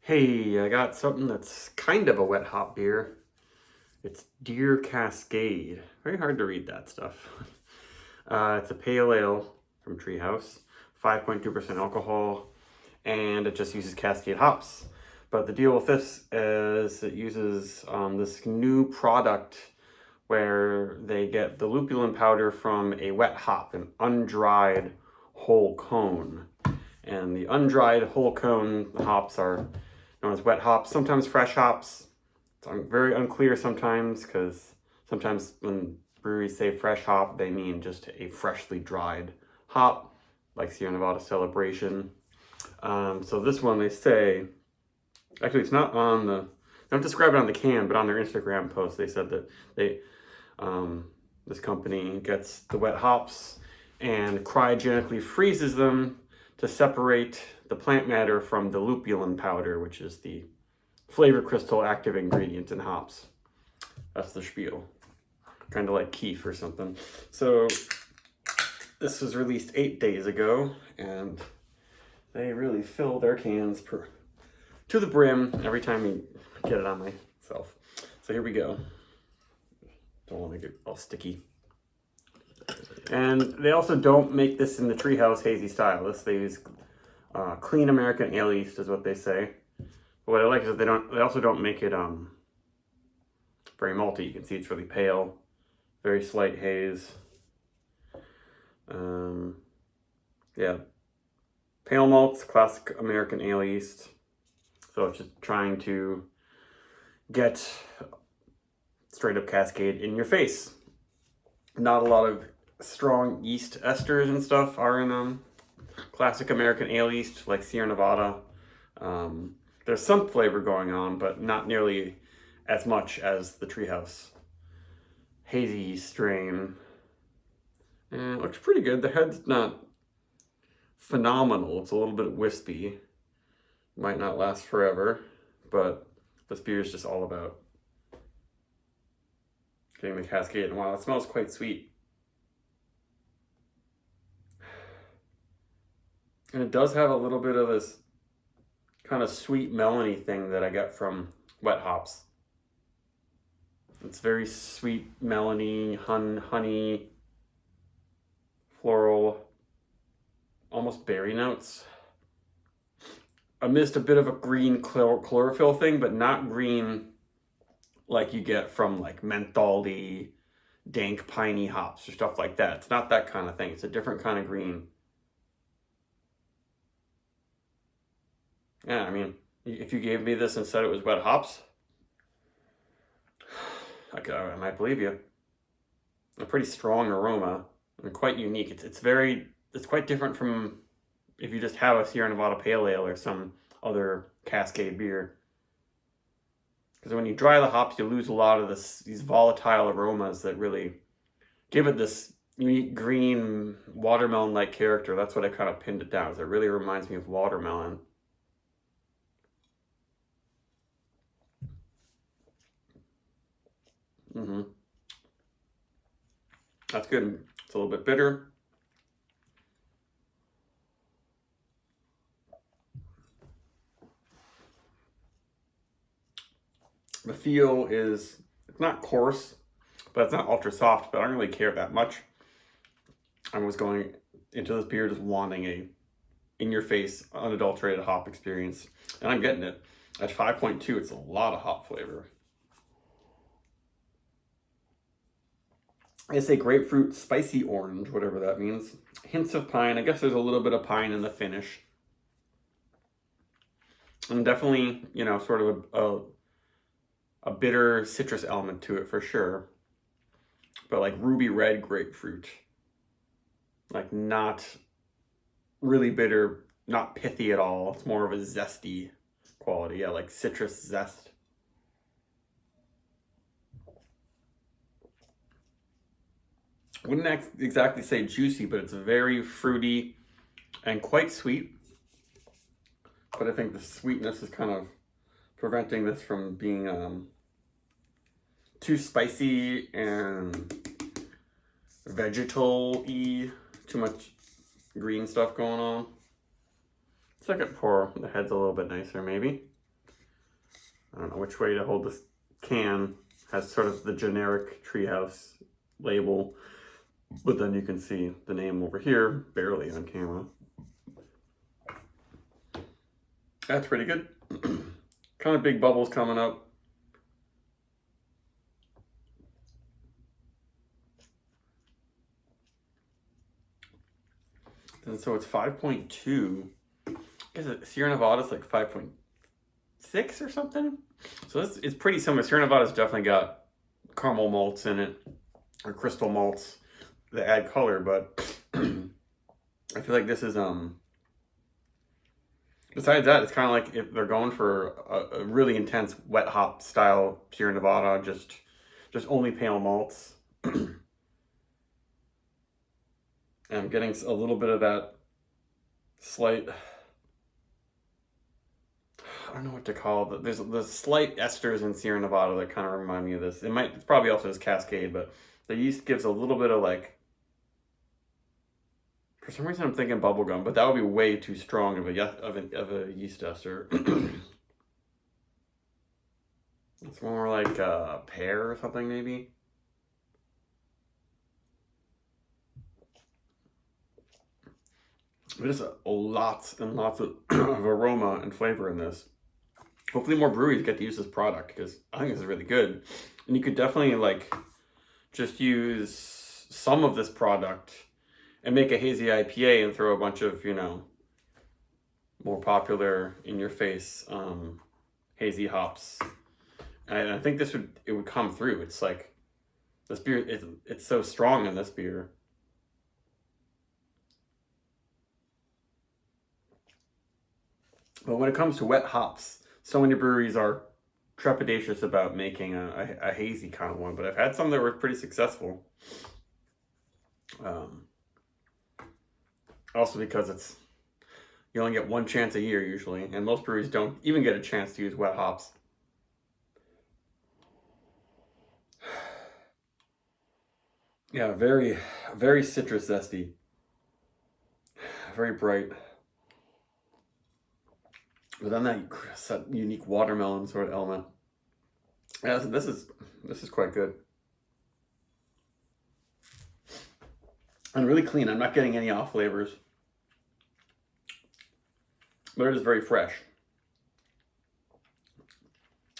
Hey, I got something that's kind of a wet hop beer. It's Deer Cascade. Very hard to read that stuff. It's a pale ale from Treehouse, 5.2% alcohol, and it just uses Cascade hops. But the deal with this is it uses this new product where they get the lupulin powder from a wet hop, an undried whole cone. And the undried whole cone hops are known as wet hops, sometimes fresh hops. It's very unclear sometimes because sometimes when breweries say fresh hop, they mean just a freshly dried hop, like Sierra Nevada Celebration. So this one they say, actually it's not on the, they don't describe it on the can, but on their Instagram post they said that this company gets the wet hops and cryogenically freezes them to separate the plant matter from the lupulin powder, which is the flavor crystal active ingredient in hops. That's the spiel. Kind of like keef or something. So this was released 8 days ago, and they really fill their cans to the brim every time you get it on myself. So here we go. Don't want to get all sticky. And they also don't make this in the Treehouse hazy style. They use clean American ale yeast is what they say. But what I like is that they also don't make it very malty. You can see it's really pale, very slight haze. Yeah, pale malts, classic American ale yeast. So it's just trying to get straight up Cascade in your face. Not a lot of strong yeast esters and stuff are in classic American ale yeast like Sierra Nevada. There's some flavor going on, but not nearly as much as the Treehouse hazy yeast strain. And it looks pretty good. The head's not phenomenal. It's a little bit wispy. Might not last forever, but this beer is just all about getting the Cascade. And wow, it smells quite sweet. And it does have a little bit of this kind of sweet melony thing that I get from wet hops. It's very sweet melony, honey, floral, almost berry notes. I missed a bit of a green chlorophyll thing, but not green like you get from like menthol-y, dank, piney hops or stuff like that. It's not that kind of thing. It's a different kind of green. Yeah, I mean, if you gave me this and said it was wet hops, I might believe you. A pretty strong aroma and quite unique. It's quite different from if you just have a Sierra Nevada Pale Ale or some other Cascade beer. Because when you dry the hops, you lose a lot of these volatile aromas that really give it this unique green watermelon-like character. That's what I kind of pinned it down. It really reminds me of watermelon. That's good. It's a little bit bitter. The feel it's not coarse, but it's not ultra soft, but I don't really care that much. I was going into this beer just wanting a in-your-face, unadulterated hop experience, and I'm getting it. At 5.2, it's a lot of hop flavor. I say grapefruit, spicy orange, whatever that means. Hints of pine. I guess there's a little bit of pine in the finish. And definitely, sort of a bitter citrus element to it for sure. But like ruby red grapefruit. Like not really bitter, not pithy at all. It's more of a zesty quality. Yeah, like citrus zest. Wouldn't exactly say juicy, but it's very fruity and quite sweet. But I think the sweetness is kind of preventing this from being too spicy and vegetal-y. Too much green stuff going on. Second pour, the head's a little bit nicer maybe. I don't know which way to hold this can. Has sort of the generic Treehouse label, but then you can see the name over here, barely on camera. That's pretty good. Kind of big bubbles coming up. And so it's 5.2. Is it Sierra Nevada's like 5.6 or something? So this is pretty similar. Sierra Nevada's definitely got caramel malts in it, or crystal malts that add color, but I feel like this is besides that, it's kind of like if they're going for a really intense wet hop style Sierra Nevada, just only pale malts. And I'm getting a little bit of that slight, I don't know what to call it. There's slight esters in Sierra Nevada that kind of remind me of this. It's probably also just Cascade, but the yeast gives a little bit of like, for some reason I'm thinking bubblegum, but that would be way too strong of a yeast ester. It's more like a pear or something maybe. There's lots and lots of aroma and flavor in this. Hopefully more breweries get to use this product because I think this is really good. And you could definitely like just use some of this product and make a hazy IPA and throw a bunch of, you know, more popular in your face hazy hops. And I think it would come through. It's like this beer it's so strong in this beer. But when it comes to wet hops, so many breweries are trepidatious about making a hazy kind of one, but I've had some that were pretty successful. Also because you only get one chance a year usually, and most breweries don't even get a chance to use wet hops. Yeah, very, very citrus zesty. Very bright. But then that unique watermelon sort of element. Yeah, this is quite good. And really clean. I'm not getting any off flavors. But it is very fresh.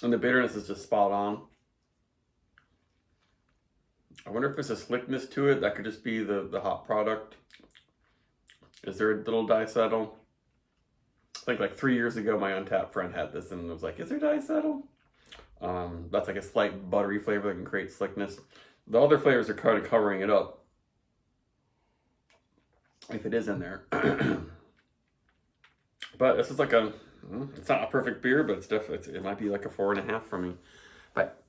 And the bitterness is just spot on. I wonder if there's a slickness to it. That could just be the hop product. Is there a little diacetyl? I think like 3 years ago, my Untapped friend had this and was like, is there diacetyl? That's like a slight buttery flavor that can create slickness. The other flavors are kind of covering it up, if it is in there. But this is like it's not a perfect beer, but it's definitely, it might be like a 4.5 for me. But